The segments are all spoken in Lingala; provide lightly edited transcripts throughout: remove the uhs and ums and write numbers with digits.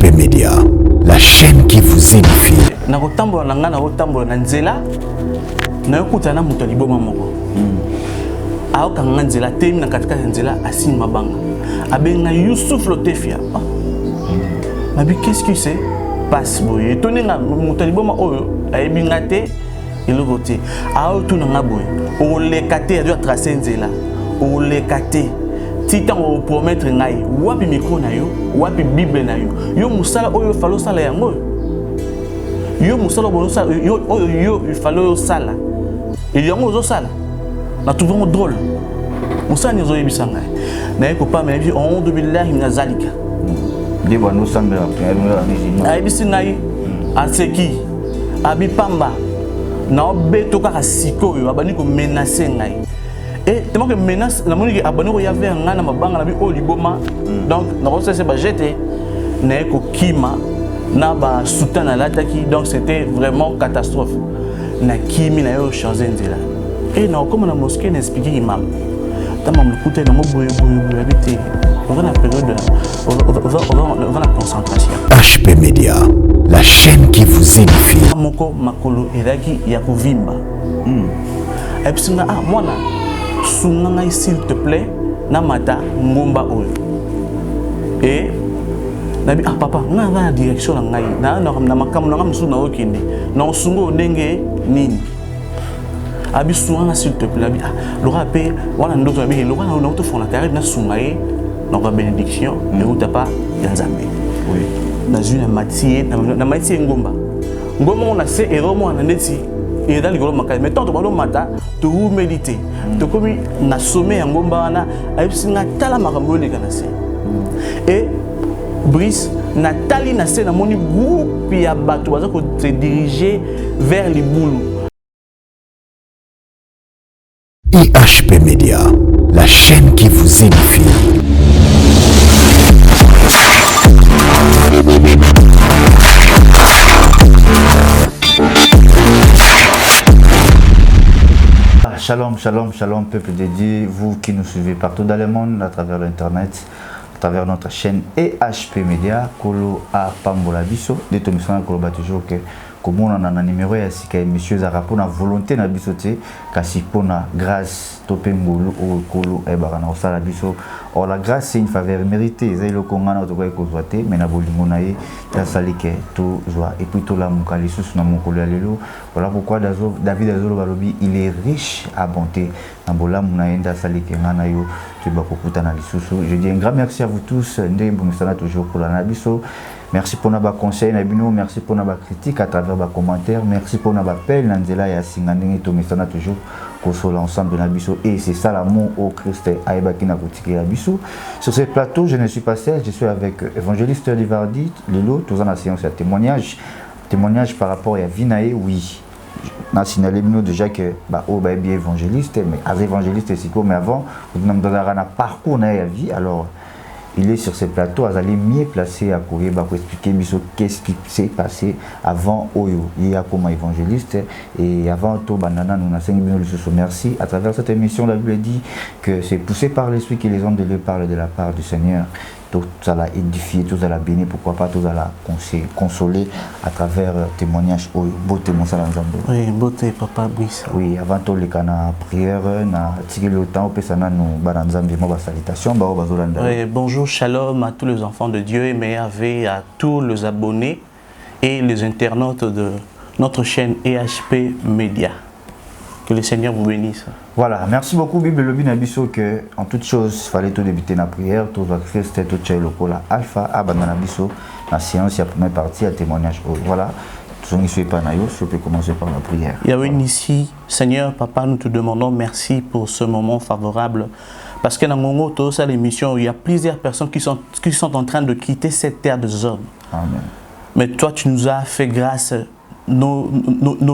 HP Media, la chaîne qui vous édifie. Nakotambola nanga nakotambola na nzela na yokutana muto liboma moko. Aoka nga nzela temi na katika nzela asini mabanga. Abenga Youssouf Lotefia. Nabi qu'est-ce que c'est? Passe boye. Tonenga muto liboma oyo ayebinga te eloko te. Ao tuna nga boye. O lekate a dû tracer nzela. O lekate. Titan o promettre ngai wapi micro na yo wapi bible na yo yo musala oyo falo sala yango yo musala bono sala yo falo sala et yango zo sala na tout vraiment drôle musala ni zo yebisa ngai na eko pa mais on de billahi min zalika de bono samba la ayebisi ngai aseki abi pamba na obeto kaka sikoyo abani ko menacer ngai. Et tellement que menace la monique abonné il y avait un an ma banque na bi oliboma donc na ça c'est pas jeté na ko kima na ba soutien na lataki donc c'était vraiment catastrophe na kimi na yo changer nzela et na comme na mosquée n'expliquer imam tama mkuta na moboye habité on va la période on va la concentration. HP Media, la chaîne qui vous édifie. Moko makolo eraki ya kuvimba et puis na moi na sunga s'il te plaît na mata ngomba oyo et nabi papa nga na direction na ngai na makamu na ngam suna okinde na sungo ndenge nini abi sunga s'il te plaît abi lora pe wana ndoto abi lora na auto fondateur na sunga e na ba bénédiction et ou tapa ya nzambe oui na une matière na matière ngomba on a c'est héros moi na ndeti et dans les gros makas mais tant que balo mata to méditer to comme na sommet en ngomba na ayipsinga tala makambo le kanase et Brice Nathalie na se na moni groupe ya bato baza ko se diriger vers les boulous. IHP Media, la chaîne qui vous édifie. Shalom, shalom, shalom, peuple de Dieu, vous qui nous suivez partout dans le monde, à travers l'internet, à travers notre chaîne EHP Media, Kolo a Pambola Biso, de Tomisana Kolo ba toujours que comme on a un numéro ya sika monsieur Zarapo na volonté na biso te kasi pona grâce topengolo o Kolo e barana osala biso. Or la grâce c'est une faveur méritée, c'est le kongana to ko kozwate mais na bolingo na ye ta salike to joie et puis to la mukali sous na mokolo ya lelo. Voilà pourquoi David Azolo Balobi il est riche à bonté. Na bola munaenda salike ngana yo tu ba kokuta na lisusu. Je dis un grand merci à vous tous ndé bonisana toujours pour la nabiso. Merci pour nos conseils, merci pour nos critiques à travers nos commentaires, merci pour nos appels, Nanzela et Singanding et Tomisana toujours console ensemble de Nabiso et c'est ça l'amour au Christ Aïbaki Nakotiki Nabiso. Sur ce plateau, je ne suis pas seul, je suis avec évangéliste Livardi, Lilo, tous en la séance à témoignage par rapport à Vinae, oui. Na signalé déjà que bah oh bah bien évangéliste mais as évangéliste c'est quoi mais avant on a dans un parcours na vie alors il est sur ce plateau, il est mieux placé à courir pour expliquer qu'est-ce qui s'est passé avant Oyo. Il y a comme évangéliste et avant tout, Banana, nous avons merci. À travers cette émission, la Bible dit que c'est poussé par l'Esprit que les hommes de Dieu parlent de la part du Seigneur. Tout ça l'a édifié, tout ça l'a béni, pourquoi pas tout ça l'a consolé à travers témoignages. Beauté, mon salam. Oui, beauté, papa Brice. Oui, avant tout, les canards prière, na tiré le temps, puis ça nous bananzambi, ma salutation, oui, bonjour, shalom à tous les enfants de Dieu et merveille à tous les abonnés et les internautes de notre chaîne EHP Media. Que le Seigneur vous bénisse. Voilà, merci beaucoup Bible Lobi Nabiso que en toute chose il fallait tout débuter la prière, tout va Christ, tout chez le cola alpha, abandonner Nabiso, la séance, la première partie, le témoignage. Voilà, si on peut commencer par la prière. Yahweh ici, Seigneur, Papa, nous te demandons merci pour ce moment favorable. Parce que dans mon auto, ça l'émission, il y a plusieurs personnes qui sont en train de quitter cette terre des hommes. Amen. Mais toi, tu nous as fait grâce, nos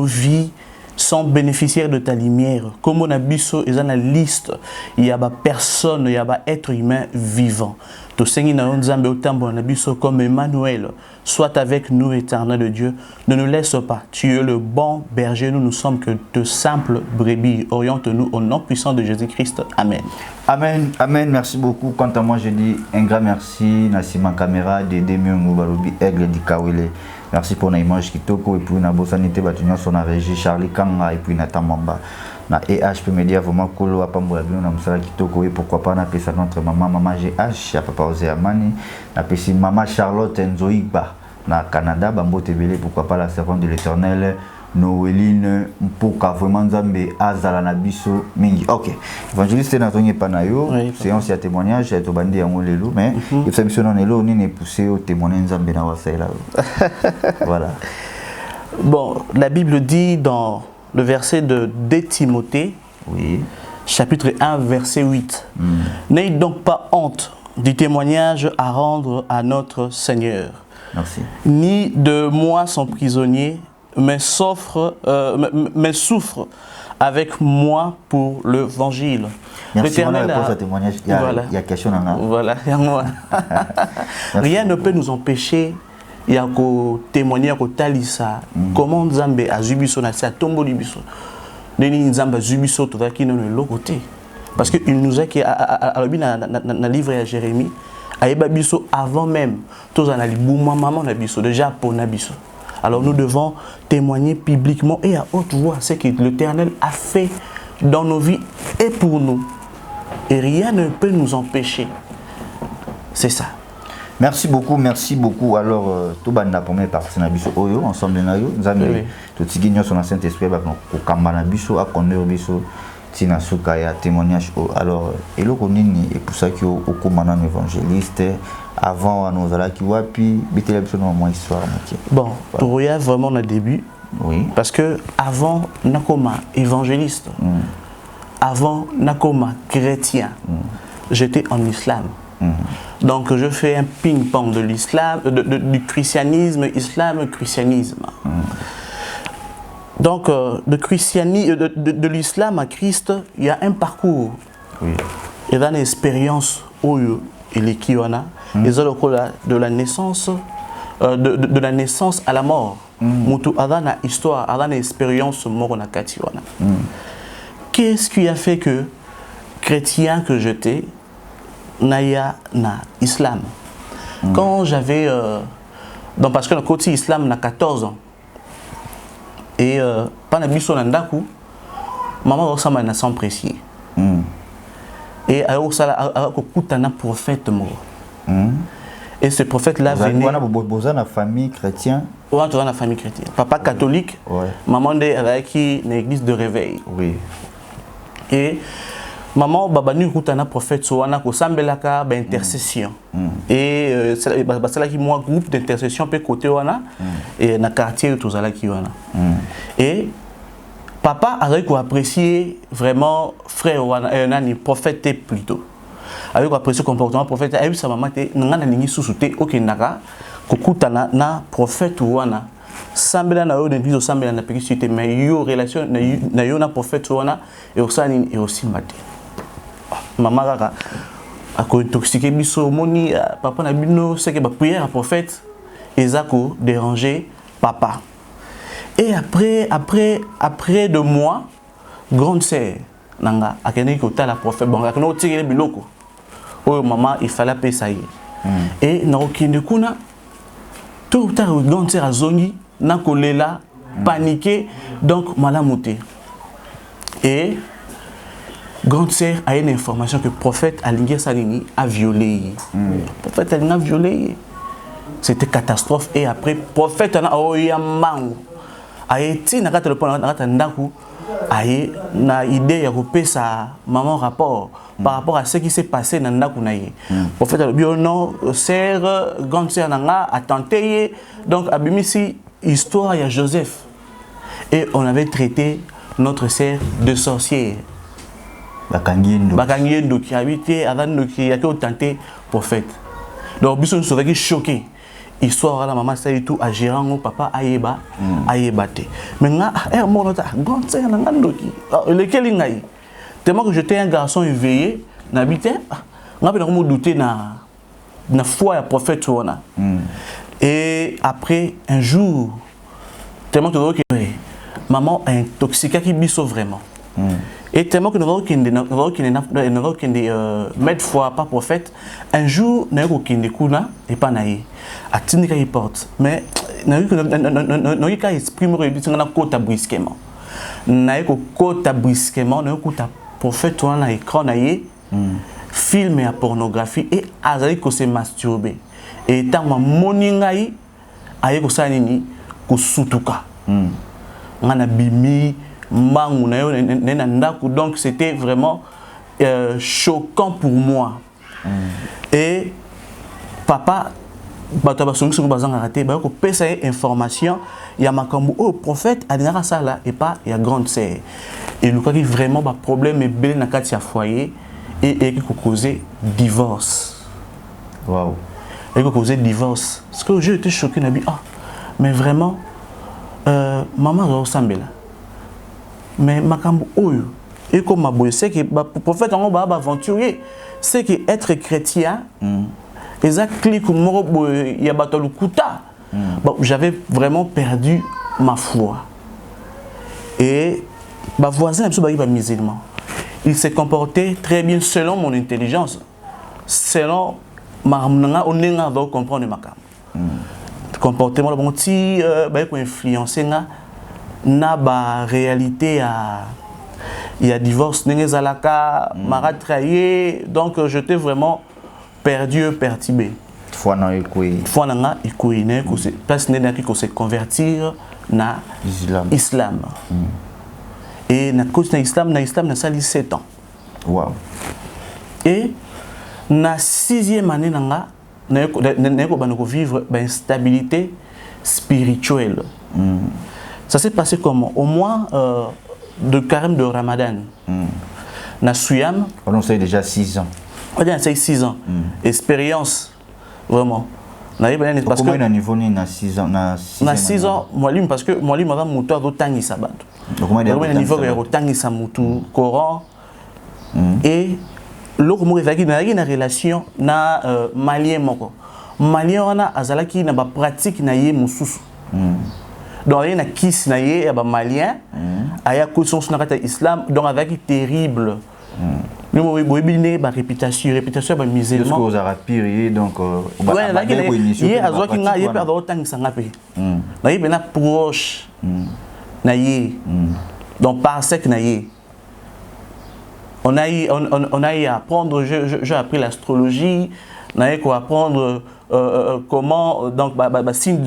vies sont bénéficiaires de ta lumière. Comme on a biso, ils ont la liste, il y a personne, il y a être humain vivant. tosengi na nzambe otambo na biso comme Emmanuel, sois avec nous, éternel de Dieu, ne nous laisse pas, tu es le bon berger, nous ne sommes que de simples brebis, oriente-nous au nom puissant de Jésus-Christ, amen. Amen, amen, merci beaucoup. Quant à moi, je dis un grand merci, Nassima Caméra, Dédé Myongo Barobi, Aigle di Kawele. Merci pour l'image qui toko et puis na bosanité batunya son régie Charlie Kanga et puis Nathan Mamba. Na EHP Media vraiment kolo apambola bino na musala kitoko et pourquoi pas na pesa notre maman GH ya papa Ose Amani na pesi maman Charlotte Nzoïba na Canada bambo tebele pourquoi pas la servante de l'Éternel Noéline Mpoka vraiment Nzambe azala na biso mingi. OK. Évangéliste na tongi panayo séance ya témoignage ya tobandi yango lelo mais il fait mission non elo ni ne pousser au témoigner Nzambe na wasaila. Voilà. Bon, la Bible dit dans le verset de 2 Timothée, oui. Chapitre 1, verset 8. N'ayez donc pas honte du témoignage à rendre à notre Seigneur. Merci. Ni de moi son prisonnier, mais souffre avec moi pour l'évangile. L'Éternel a témoignage. Il y a question là. Voilà, rien ne peut nous empêcher. Il y a ko témoigner ko talisa comment Nzambe a zubiso na sa tombo libiso deni Nzambe a zubiso to qui non le côté parce que il nous a qui a na livre à Jérémie ayeba biso avant même tous en libuma maman na biso déjà pour na biso. Alors nous devons témoigner publiquement et à haute voix ce que l'Éternel a fait dans nos vies et pour nous et rien ne peut nous empêcher. C'est ça. Merci beaucoup. Alors, tout le monde a première partie na biso oyo ensemble na yo. Nzambe tout tigigno son Saint-Esprit ba ko kamba na biso a connaître biso tina suka ya témoignage. Alors, eloko nini et pour ça que au komana évangéliste avant nous ala ki wapi bitela biso na moi histoire moitié. Bon, pour y vraiment le début. Oui. Parce que avant nakoma évangéliste. Avant nakoma chrétien. J'étais en islam. Donc je fais un ping-pong de l'islam, du christianisme, christianisme. Donc de l'islam à Christ, il y a un parcours. Oui. Il y a une expérience de la naissance, de la naissance à la mort. Mutu adana histoire, adana expérience mort na katiwana. Qu'est-ce qui a fait que chrétien que j'étais Naya na islam. Quand j'avais donc parce que le côté islam n'a 14 ans et pendant biso nandaku maman ressemble à sans précis et alors ça a un prophète mort et ce prophète là venait dans la famille chrétienne. Ouais, dans la famille chrétienne. Papa catholique, maman avec qui l'église de réveil. Oui. Et maman babanu kutana prophète soana ko sambelaka ba intercession et c'est là qui moi groupe d'intercession peut côté wana et na quartier tout ça là qui wana et papa a apprécié vraiment frère wana nani prophète plutôt avec apprécié comportement prophète a eu sa maman te ngana ningi susute okendaka kokutana na prophète wana sambela na yo d'église sambela na pécité mais yo relation na yo na prophète wana et osani et aussi maté maman kaka a intoxiqué biso moni papa na bino c'est que ba prière à prophète ezako déranger papa et après 2 mois grande sœur nanga akene ko ta la prophète bon akene otikele biloko oyo maman il fallait payer ça et na okinde kuna tout tard grande sœur azongi na kolela paniqué donc malamuté et grande sœur a une information que le prophète Alingue Salini a violé. Le prophète Alingue a violé. C'était catastrophe. Et après, le prophète a été na idée de couper sa maman rapport par rapport à ce qui s'est passé dans le prophète a dit non, sœur, grande sœur a tenté. Donc, abimisi histoire il y a Joseph. Et on avait traité notre sœur de sorcière. Bakangiendo qui habitait avant qui a tenté prophète. Donc biso nous sommes choqués. Histoire la maman ça et tout à gérant papa ayeba ayebate. Mais nga monota grande sœur na ndoki. Lequel ngai. Tellement que j'étais un garçon éveillé, n'habitait nga pe na douter na foi ya prophète wana. Et après un jour tellement que maman a intoxiqué qui biso vraiment. Et tellement que nous avons mettre foi pas prophète, un jour nous avons kuna et pas naïe a tindika il porte mais nous avons qu'à exprimer le na kota brusquement na ko kota brusquement nous avons prophète on a écran naïe film et pornographie et azali ko se masturber et tant moningai aye ko sanini ko sutuka ngana bimi donc c'était vraiment choquant pour moi. Et papa information il y a makambo au prophète adinara sala et pas il y a grande sœur et le cas qui vraiment ba problème est bel na kati ya foyer et qui causer divorce. Waouh. Et qui causer divorce parce que j'ai été choqué na bi mais vraiment maman ressemble là. Mais makambo oyo et comme ma boy c'est que prophète on va aventurier c'est que être chrétien exactement comme il y a batolu kuta j'avais vraiment perdu ma foi et ma voisin absolument musulman il s'est comporté très bien selon mon intelligence selon ma on va comprendre makam comportement bon ti ba ko influencer na ba réalité il y a divorce n'engezalaka mara trahie donc j'étais vraiment perdu perturbé fois na ikui ne ko se place ne qui se convertir na islam et na cause na islam na sali 7 ans wow et na 6e année na ko banoko vivre ba instabilité spirituelle. Ça s'est passé comment? Au mois de carême de Ramadan. Na Suyam. On sait déjà 6 ans. On a 6 ans. Expérience, vraiment. Parce comment il a niveau na 6 ans? Na 6 ans, moi parce que moi m'a mutu a rotangi sabat. Donc moi il a niveau ya rotangi sa mutu Coran. Et l'autre mot est na relation na malien moko. Malien wana azalaki na ba pratique na ye mususu. Donc il y a une kiss naïe et malien aya cousin sur la islam donc avec terrible nous avons réputation ba musulman est-ce que vous avez pire donc il y a azoki nga yé perdre autant que ça ngape naïe bena proche naïe donc par sec naïe on a eu à apprendre j'ai appris l'astrologie naïe quoi apprendre comment donc signe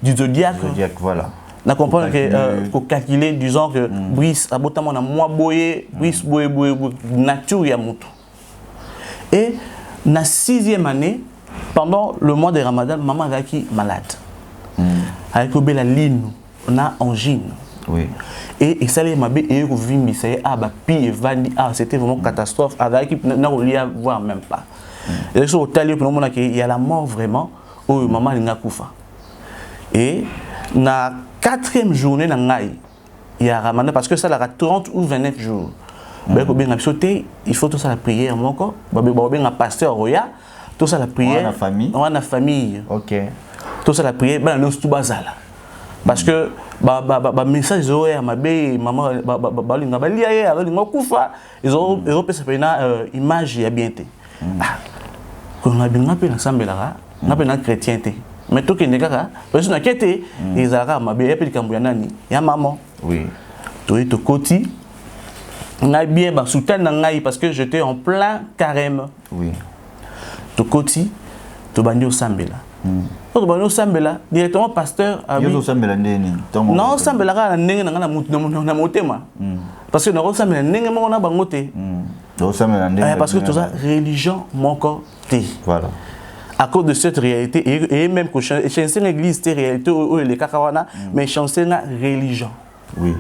du zodiaque voilà. On comprend que calculer disons que Brice a botamment na moi boye Brice boye nature ya mutu. Et na 6e année pendant le mois de Ramadan maman avait malade. Avec la ligne on a angine. Oui. Et ça les mabé et ko vimbi ça pi vandi c'était vraiment catastrophe avec na relia voir même pas. Et sur hotel pour nous il y a la mort vraiment oh maman linga kufa. Et na 4e journée na ngai il y a Ramadan parce que ça la 30 ou 29 jours. Il faut tout ça la prière moko ba pasteur roya tout ça la prière on a famille. OK. Tout ça la prière ba no tout bazala. Parce que ba message oya mabe maman ba linga ba liaye alors linga kufa ils ont ça pena image ya bienté. Quand on a bien appelé ensemble là on a chrétienté. Mais tout qui n'est pas parce que n'inquiétez ils ont ma bien appelé kambuyanani ya maman oui tout est au côté on a bien soutenir ngai parce que j'étais en plein carême oui tout côté tout bandi au sambela tout bandi au sambela directement pasteur a yo sambela ndeni non sambela ka ndenge na motema parce que na sambela ndenge mo na bangote sambela ndenge parce que tout ça religion mon côté voilà. À cause de cette réalité, et même que chancer l'église, c'est réalité où les kakawana, mais chancer la religion. Oui.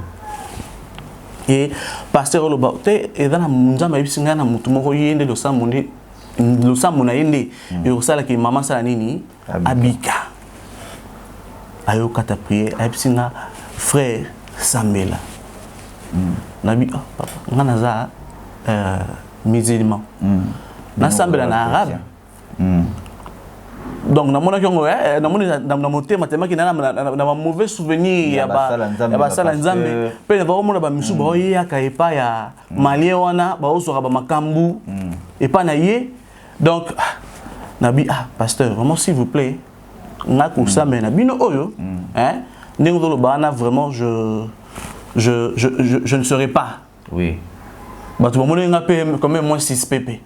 Et pasteur Lobaute, et dans la munzama, il y a un mouton yende de sa monnaie, le samona yende, et au sala qui maman salanini, abika. Ayo kata prier, aïpsinga frère Sambela. Nabi, papa, nganaza musulman. Na Sambela na arabe. Donc na mona ko na mona na moté matema ki na mauvais souvenir ya ba sala nzambe pe na ba mona ba misu ba ya ka epa ya malien wana ba oso ba makambu epa na ye. Donc nabi pasteur vraiment s'il vous plaît na ko sa mais na bino oyo hein ndingo lo bana vraiment je ne serai pas. Oui. Bah tu vas me donner quand même moins 6 pp.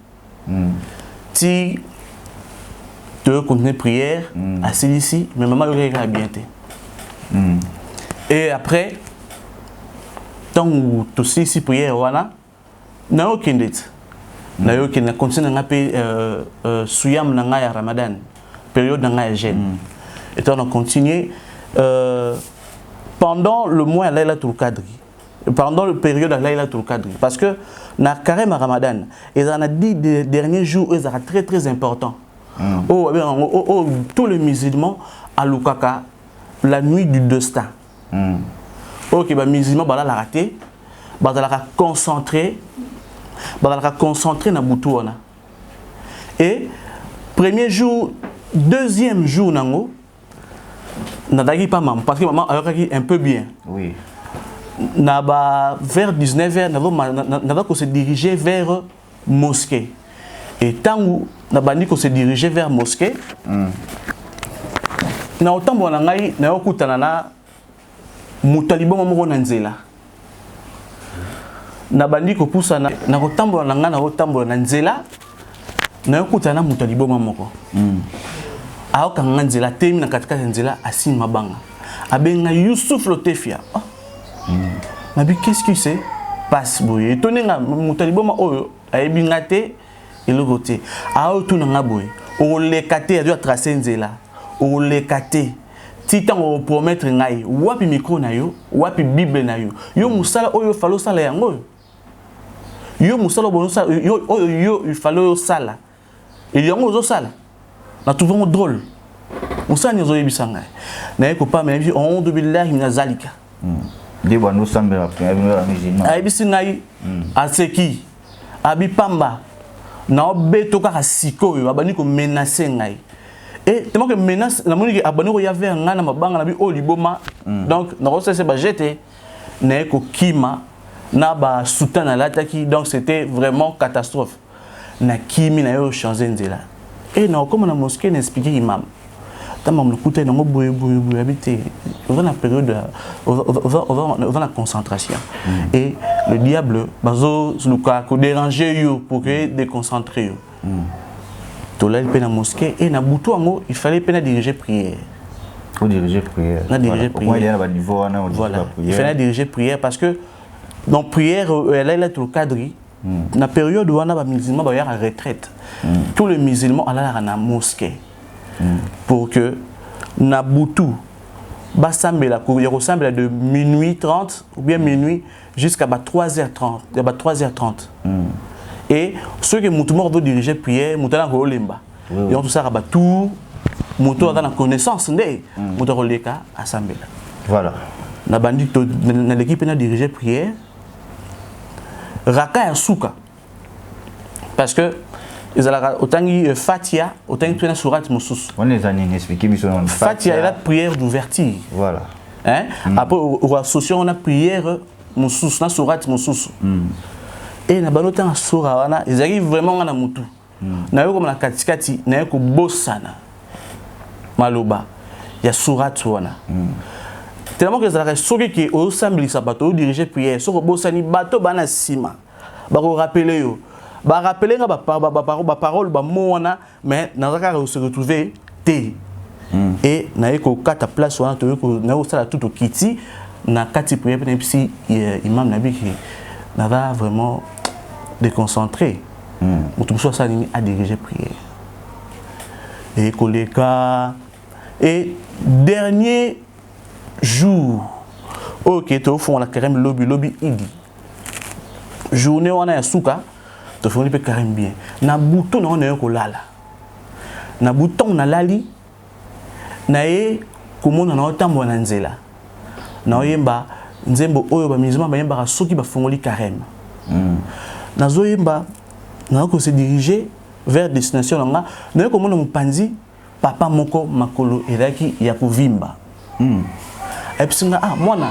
Si tu continuer prière à ici, mais maman il va bien été. Et après tant que tu sais si prière voilà, na aucun date. Na aucun na continue na paix suyam na ngaya Ramadan, période na ngaya jeûne. Et on a continué pendant le mois Laylatul Qadr. Pendant le période de Laylatul Qadr, parce que dans le carême Ramadan, ils en a dit des derniers jours, ils sont très très importants. Tous les musulmans à Lukaka, la nuit du destin. Ok, les musulmans la raté, ils concentré dans Boutouana. Et premier jour, deuxième jour, nango, n'adagi pas maman, parce que maman a un peu bien. Oui. Vers 19h, nous avons se diriger vers mosquée. Et tant que nous se diriger vers mosquée, nous avons dit que nous avons dit Mutalibo Mamoro Nanzela. Nous avons dit que nous avons Nanzela, nous avons dit Mutalibo Mamoro. Alors que nous avons dit que nous avons dit que nous avons dit Youssouf Lotefia. Mais qu'est-ce qui se passe? Et tout le monde a été le côté. A tout le monde on les caté, a dû tracer nzela. On les caté. Titan on promettre ngai. Wapi micro na yo, wapi bible na yo. Yo musala oyo falo sala yango. Yo musala bonusa yo il falo sala. Et yango zo sala. Na trouvons drôle. Musala nyozo yebisanga. Na yeko pas même on de billahi minazalika. Nous sommes musulmans. Aïbisingaï, Aseki, Abipamba, Naobeto Karasiko, Abaniko menacé ngai. Et tellement que menace, la monique Abaniko Yave un an à ma banque, Nabi Oliboma, donc, Narosa Sebajete, Neko Kima, Naba Soutan à l'attaque, donc c'était vraiment catastrophe. Nakimi n'a eu changé de là. Et non, comme la mosquée n'expliquait imam. Dans la période, dans la concentration. Et le diable, il déranger pour que déconcentrer. Tout là, il peut la mosquée et il fallait diriger prière. Pour diriger prière. Il fallait diriger prière parce que dans la prière, elle est le cadre. Dans la période où on a des musulmans, il y a une retraite. Tous les musulmans allaient à la mosquée. Pour que Nabutu ressemble de minuit 30 ou bien minuit jusqu'à 3h30. Et ceux qui veulent diriger prière, ils ont tout ça à tout, ils ont la connaissance, ils ont assemblée. Voilà. L'équipe a dirigé prière. Raka et Souka. Parce que autant Fatia, autant que surat Moussous. Fatia est la prière d'ouverture. Voilà. Après, on a prière Moussous, na surat Moussous. Et na balota surat, ils arrivent vraiment à Moutou. Na yo comme la katikati, na yo ko bossana. Maloba. Il y a surat wana. Tellement que ça reste soki qui au samedi sabato diriger prière, so ko bossani bato bana sima. Ba ko rappeler yo. Ba rappeler nga ba parole ba moana mais nazaka se retrouver té et na eko kata place wana to ko na osala tout au kiti na kati prière pe si imam nabi qui na va vraiment déconcentré mutu so ça ni a diriger prière et koleka et dernier jour OK to fond la carême lobby idi journée wana ya suka to foni pe carême bien na bouton na on est ko lala na bouton na lali na e komona na otambo na nzela na oyemba nzembo oyo ba musulman ba yemba soki ba fongoli carême na zo yemba na ko se diriger vers destination nga na komona mopanzi papa moko makolo ezalaki ya kovimba. Et puis mwana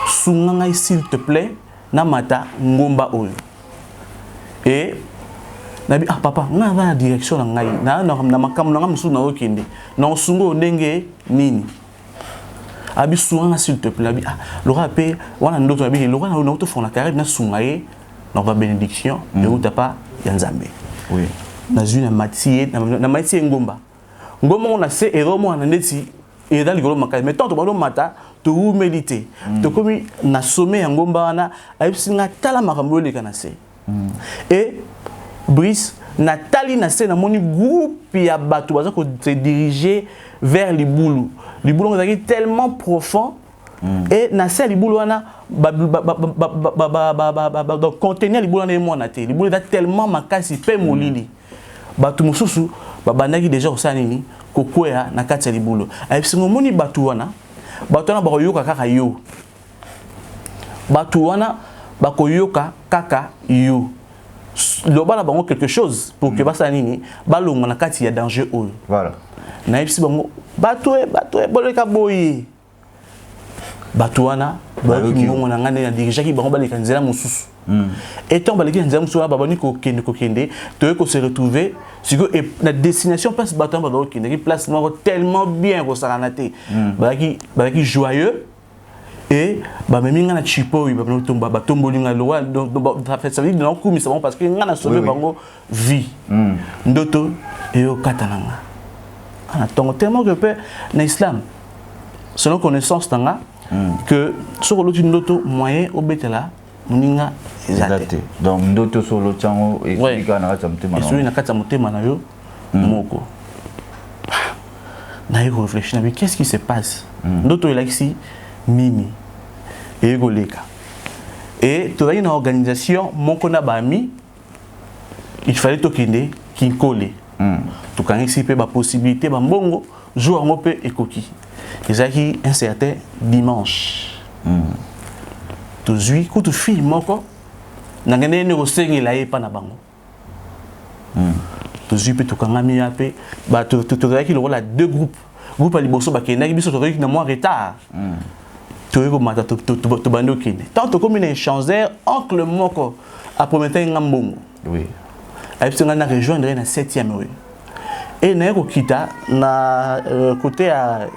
sunga ngai s'il te plaît na mata ngomba oyo. Et nabi papa nga na direction na ngai na makambo na ngamusu na okende na sungo ndenge nini abi sunga s'il te plaît abi lora pe wana ndoto abi lora na auto fona carré na sungaye na ba bénédiction et ou tapa ya nzambe. Oui. Na zuna matie na matie ngomba on a ces héros moi na ndeti et dans ligolo makali mais tant to balo mata to humilité to komi na sommet ya ngomba wana ayisinga tala makambo le kana se et Brice Nathalie na se na moni groupe ya bato baza ko se diriger vers libulu on a tellement profond et na se libulu wana donc contenir libulu wana mo na te libulu est tellement makasi pe molili bato mususu babandaki déjà osanini kokwea na kati ya libulu ayisinga moni bato wana bakoyoka kaka yo bato wana bakoyoka kaka yo loba na bango quelque chose pour que basa nini balonga na kati ya danger oyo voilà na yebisi bango bato boleka boye bato wana bayoki mbongo na ngane na dirigeaki bango baleka nzela mosusu étant baleki nzela mosusu wana babani kokende toye ko se retrouver siko na destination place bato wana bakokende place moko tellement bien kosala te balaki joyeux et memi nga na chipo ba batomboli nga lowa donc ça veut dire non kumi c'est bon parce que nga na sauver bango vie ndoto et au katananga ana tongo tellement que peu na islam selon connaissance tanga que sur l'autre ndoto moyen obetela muninga ezate donc ndoto sur l'autre chango et kika na kata mutema na na kata mutema na yo moko na yo réfléchir mais qu'est-ce qui se passe ndoto elaki Mimi et Goleka. Et tu as une organisation, mon kona bami, il fallait tokende kinkole. Tu as ici la possibilité, bongo, jouer en ope et coquille. Et ça qui un certain dimanche. Tu as eu, quand tu filles, mon corps, n'a gagné une recette et la pas na bango. Tu as eu, tu as mis un peu, tu as eu deux groupes. Groupe à Liboso, qui est moins retard. Tant que comme une échangeur, oncle Moko a promis un bon. Oui. Et puis on a rejoindre la 7e rue. Et na kita na côté à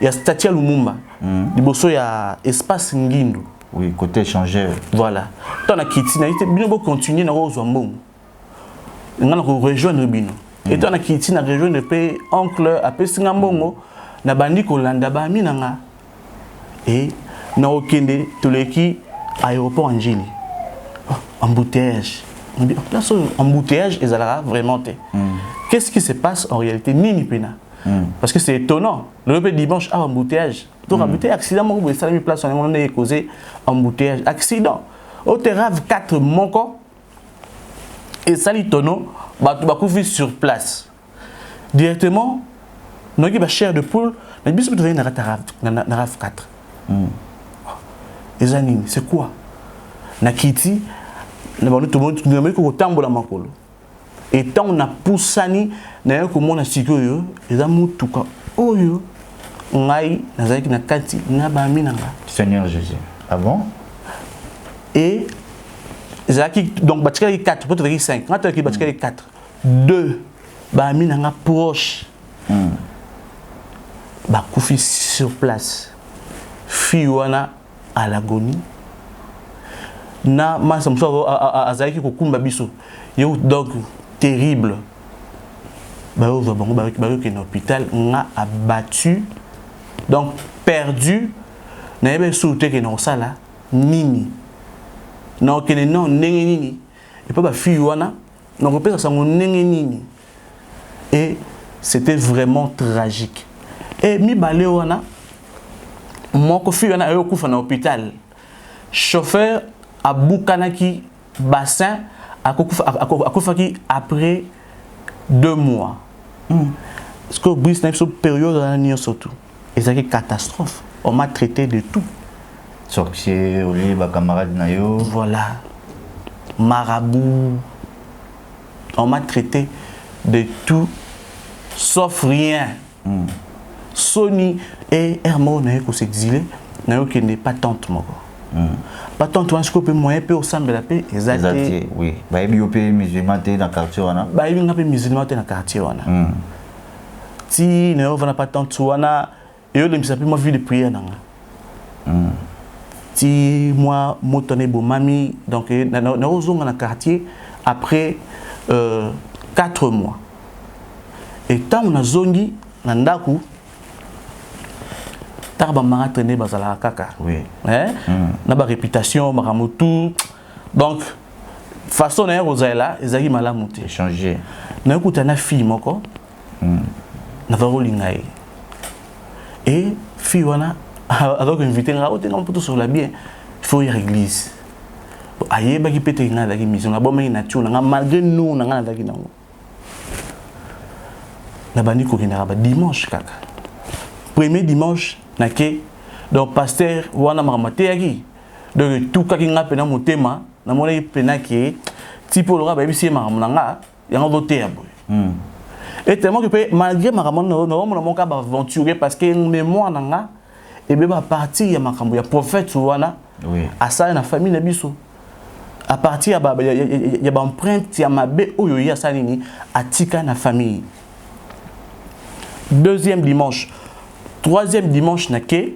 ya statue Lumumba. Liboso ya espace Ngindu. Oui, côté échangeur. Voilà. Tant na kiti na été bien continuer na rozo mbongo. On a rejoindre bino. Et tant na kiti na rejoindre pe oncle a pe singambongo na bandi ko landa ba minanga. Et na okende toleki aéroport Angeli embouteillage embouteillage ezalaka vraiment qu'est-ce qui se passe en réalité nini pena parce que c'est étonnant le dimanche embouteillage donc embouteillage accident moko boye salami place on a causé embouteillage accident au terrave 4 moko et sali tono bato bakufi sur place directement noki ba chair de poule na biso to na RAV 4 c'est quoi? Na kiti, na bantu tout le monde ko tambola makolo. Et tant on a poussani na ko mona sikoyo, eza mutuka oyo ngai nazaki na kati na ba minanga. Seigneur Jésus. Ah bon? Et zaki donc batika 4, peut-être 5. Quand tu batika 4, 2 ba minanga proche. Ba kufi sur place. Fiwana à l'agonie na masa mso azaki kokumba biso yo donc terrible ba ozo bango ba ki na hôpital nga abattu donc perdu na yebe souté que na sala nini na okene non ndenge nini et pas ba fiwana na repesa sango ndenge nini et c'était vraiment tragique et mi balé wana moko fi wana ayo kufa na hôpital chauffeur a bukanaki bassin akufaki après 2 mois parce que Brice n'a pas période de surtout et c'est une catastrophe on m'a traité de tout sorcier oli ba camarade na yo voilà marabout on m'a traité de tout sauf rien. Sony et Hermo n'a pas s'exiler, n'a pas tante moko. Pas tante moi je peux moyen peu au sein de la paix exacté. Oui. Bah il y a des musulmans dans le quartier wana. Bah il y a des musulmans dans le quartier wana. Si n'a pas tante wana, et eux ils moi vie de prière nanga. Si moi motoné bo mami donc na ozonga na quartier après 4 mois. Et tant on a zongi na ndaku tarba manga traîner bazala kaka. Oui. Hein? Na ba réputation maramutu. Donc façon na rozaela ezaki malamuté changer. Na écoute na fille moko. Na va rolingai. Et fille wana alors invité nga ote ngam poto sur la bien. Il faut y à l'église. Aye ba ki pété nga daki mission na bomé nature nga malgré nous na nga daki nango. Na bandi ko kina ba dimanche kaka. Premier dimanche nake donc pasteur wana maramate yaki. Donc tout kaki nga pena motema na mona pena ki tipo lora ba bisi maramona nga yanga voter ya boy. Et tellement que malgré maramona no mon ka ba aventurer parce que mémoire nga et bien à partir ya makambo ya prophète wana oui à ça na famille na biso à partir ya ba empreinte ya mabe oyo ya salini atika na famille. Deuxième dimanche, troisième dimanche nake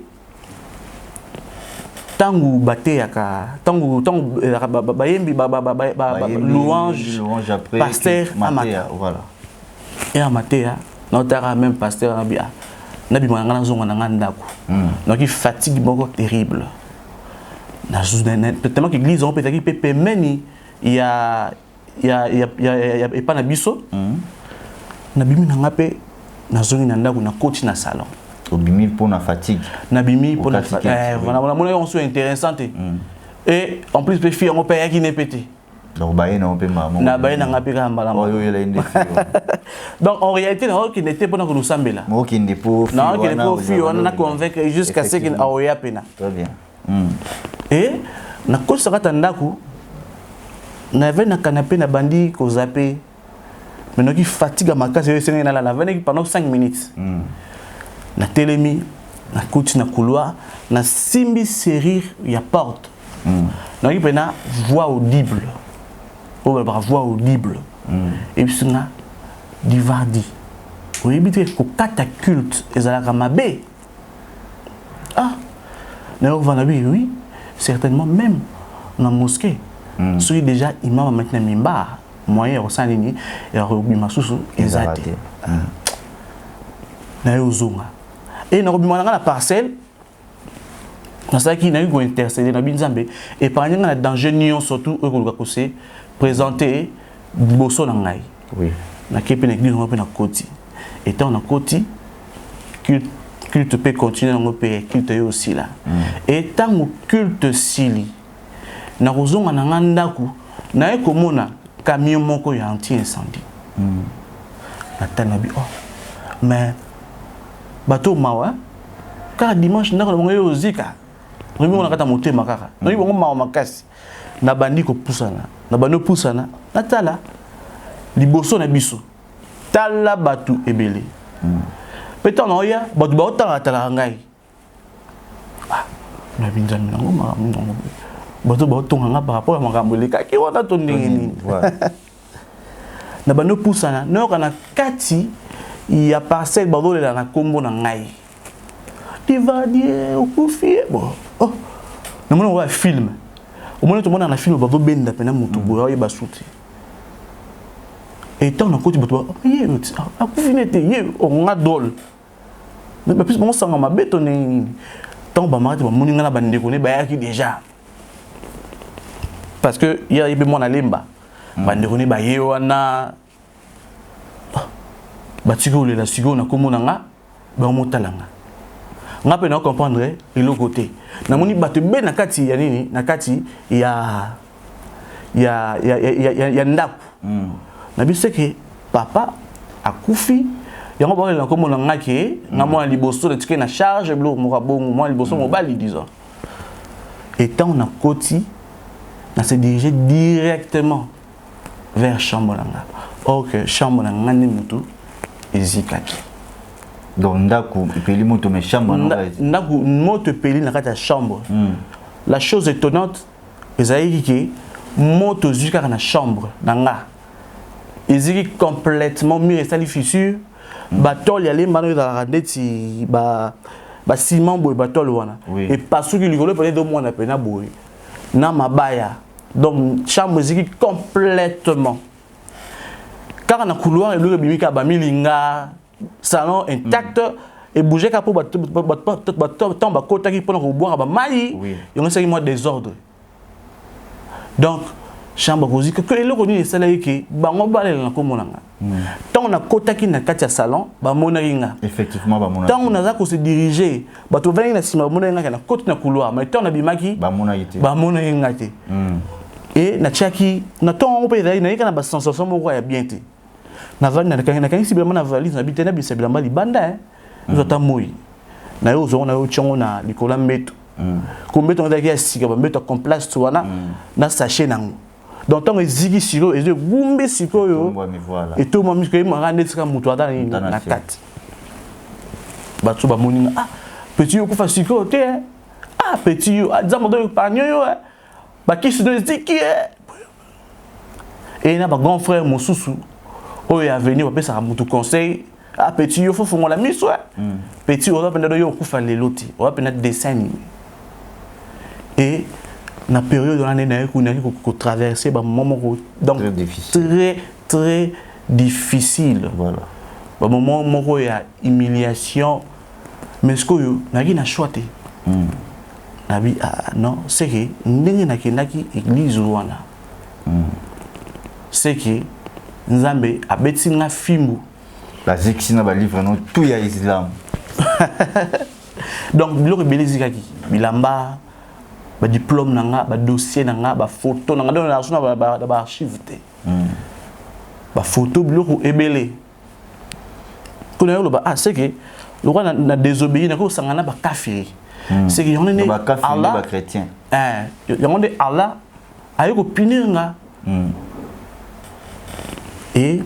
tangu baté yaka tangu bayembi louange après pasteur Matéa voilà et à Matéa notara même pasteur nabia nabi mwana zonga na ndako donc il fatigue beaucoup terrible na tellement que l'église on peut dire pepe meni il y a pas na biso na bimi na ngape na zongi na ndako na coach na salon bimi pour la fatigue na bimi pour la fatigue voilà mon on soit intéressante et en plus les filles on paye qui n'est pété donc baye na on peut maman na baye na ngape ka mbala donc en réalité na qui n'était pas dans nous sambela mo qui n'est pour non qui n'est pas fille on a convaincre jusqu'à ce qu'il a oya pena très bien et na coach saka ndako na avait na canapé na bandi ko zappé mais qui fatigue à ma case c'est na la veille pendant 5 minutes na telemi na coach na couloir na simbi serrir ya porte na qui pena voix audible voix audible et puis na divardi oui bité ko kata culte ezalaka mabe ah na oui certainement même dans la mosquée celui déjà imam maintenant mimba moyen au sanini et robi masusu ezate na yozonga et na robi mwana na parcelle na ça qui na eu intercéder na binzambe et par exemple na danger nion surtout eux ko kose présenter boso na ngai oui na kepe na église on peut na koti étant na koti culte peut continuer dans notre pays culte aussi là et tant que culte sili na rozonga na ngandaku na ekomona camion moko ya anti incendie na tanabi oh mais bateau mawa car dimanche ndako na mongo ozika remi on akata motema kaka no bongo mawa makasi na bandi ko pusana na bando pusana na tala liboso na biso tala batu ebele peut-être on ya batu ba otanga tala ngai ah na binzami nango makambo nango bato ba otonga nga par rapport à makambo leka ki wana to ndenge nini na bando pusana no kana kati ya parcelle ba volela na kombo na ngai divadie okufi bon oh na mona wa film au moins tout monde na film ba vo benda pena mutu boya ye basuti et tant na koti bato ye akufi nete ye on nga dol mais plus bon sanga ma beto nini tant ba marati ba moninga na bandeko ne ba yaki déjà parce que il y a eu mon alimba bandeko ne ba ye wana batiko le la sigo na komona nga ba motalanga nga pe na comprendre et le côté na moni bato be na kati ya nini na kati ya ndaku na biso que papa akufi yango ba na komona nga ke na mo liboso de tike na charge blo mo kabongo mo liboso mo bali disons et tant on a koti na se diriger directement vers Chambolanga. Ok, Chambolanga ni mutu ezikaki. Donc ndaku peli moto me chambre ndaku moto peli na kati ya chambre. La chose étonnante ezali ki moto zika na chambre nanga. Eziki complètement mis resté fissure. Batol yali mano za ndeti ba ciment boy batol wana. Et parce que ligolo peut deux mois na pena boy. Na mabaya. Donc chambre eziki complètement. Car na couloir et le bimika ba milinga salon intact et bouger ka pour tomba kota ki pendant boire ba mai il y a un moi désordre. Donc chambre kozi que le koni sala yiki bango balé na komonanga. Tant on a kota ki na kati salon ba monaringa. Effectivement ba monaringa. Tant on a za ko se diriger ba to venir na sima monaringa na kota na couloir mais tant on a bimaki ba monaringa. Ba monaringa te. Et na chaki na tant on peut d'ailleurs na yika na ba sensation moko ya bien te. Na vali na kangi si bilamba na valise na bitena bisa bilamba libanda nous atamoi na yo zo na yo chongo na likola mbeto ko mbeto na ki asika ba mbeto comme place tuana na sachet nango donc tant eziki silo ezo gumbe siko yo et tout moi misko ma rande tsika mutu ata na kati ba tu ba moninga ah petit yo ko fa siko te ah petit yo azamo do panyo yo ba kisu do ziki et na ba grand frère Mosusu oh il a venu on peut ça mutu conseil ah petit yo faut fongola miso petit on va prendre yo kufa leloti on va prendre dessin animé et na période de l'année na ko traverser ba moment donc très difficile voilà ba moment moko ya humiliation mais ce que yo na ki na choité na bi ah non c'est que ndenge na ki église wana c'est que Nzambe abeti nga fimbu la zixina ba livre non tout ya islam. Donc biloko belezikaki bilamba ba diplôme nanga ba dossier nanga ba photo nanga don na sona ba archive te. Ba photo biloko ebele. Kuna yo ba ah c'est que le roi na désobéi na ko sangana ba kafiri. C'est que on est ba kafiri ba chrétien. On est Allah ayoko punir nga. Et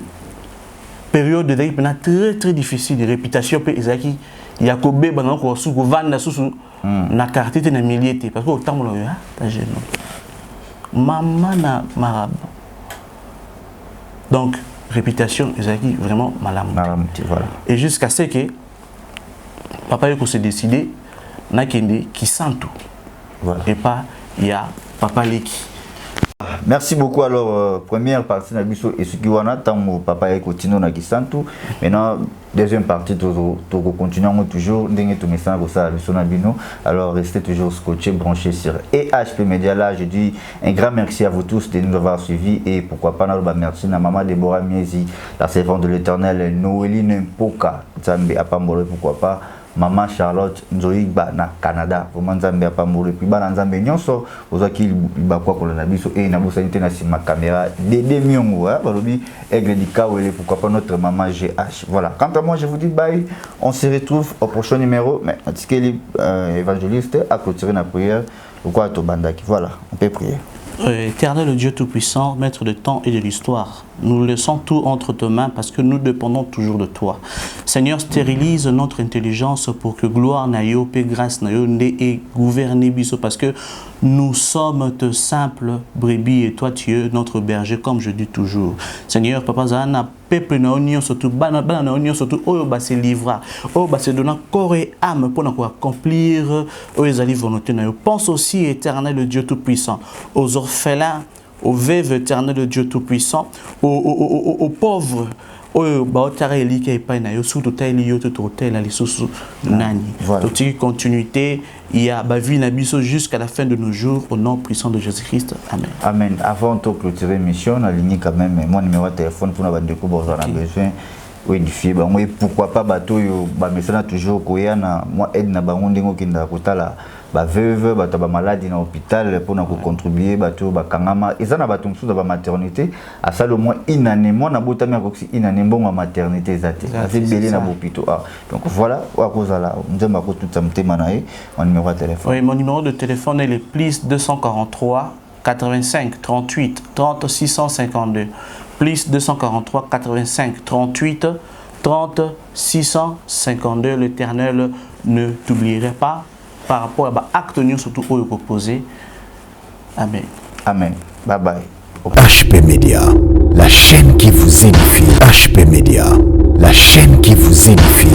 période de très difficile de réputation pe ezaki Yakobe bango ko su ko vanda susu na quartier na miliété parce que autant mon ya ta jeune maman na marabe donc réputation ezaki vraiment malamu voilà et jusqu'à ce que papa yoko se décider na kende Kisantu voilà et pas il y a papa Leki. Merci beaucoup. Alors, première partie na biso et ce qui wana tango papa et continue na Kisantu. Maintenant, deuxième partie continuons toujours ndenge to message pour ça biso na bino. Alors, restez toujours scotché branché sur EHP Media. Là, je dis un grand merci à vous tous de nous avoir suivis et pourquoi pas na merci na maman Déborah Miezi, la servante de l'Éternel, Noéline Mpoka, Nzambe apambolo pourquoi pas. Maman Charlotte Nzoïba na Canada vraiment Nzambe apambolo puis ba Nzambe nyonso ozaki ba kwa kolona biso et na bosanité na sima caméra Dédé Miongo balobi aigle di Kawele pourquoi pas notre maman GH. Voilà, quant à moi je vous dis bye, on se retrouve au prochain numéro mais Atikeli évangéliste à clôturer la prière pourquoi to bandaki. Voilà, on peut prier. Éternel Dieu Tout-Puissant, Maître de temps et de l'histoire, nous laissons tout entre tes mains parce que nous dépendons toujours de toi. Seigneur, stérilise notre intelligence pour que gloire naïo, paix, grâce naïo, et gouverner biso parce que nous sommes de simples brebis et toi tu es notre berger comme je dis toujours. Seigneur, Papa Zana, peuple na union surtout, bana na union surtout, oyo ba se livra, oyo ba se donnant corps et âme pour accomplir oyo ezali volonté naïo. Pense aussi, Éternel Dieu Tout-Puissant, aux orphelins, aux veuves, Éternel Dieu Tout-Puissant, aux pauvres. Oyo baotara elika epai na yo surtout taili yo to hotel ali susu nani toute continuité il y a ba vie na biso jusqu'à la fin de nos jours au nom puissant de Jésus-Christ. Amen. Amen. Avant de clôturer mission la ligne quand même mon numéro de téléphone pour na bandeko besoin besoin oui du fier ba moi pourquoi pas bato yo ba mesana toujours koya na moi aide na bango ndengo kinda kotala ba veuve bato ba maladie na hôpital pour na ko contribuer bato ba kangama ezana bato msusu ba maternité à ça le moins inane moi na botami akoksi inane mbongo maternité ezate assez belé na hôpital donc voilà à cause là nzamba ko tout ça mtema nae mon numéro de téléphone. Oui, mon numéro de téléphone est le plus 243 85 38 30 652 plus 243 85 38 30 652. L'Éternel ne t'oublierait pas par rapport à l'acte surtout au proposé. Amen. Amen. Bye bye. HP Média, la chaîne qui vous édifie. HP Média, la chaîne qui vous édifie.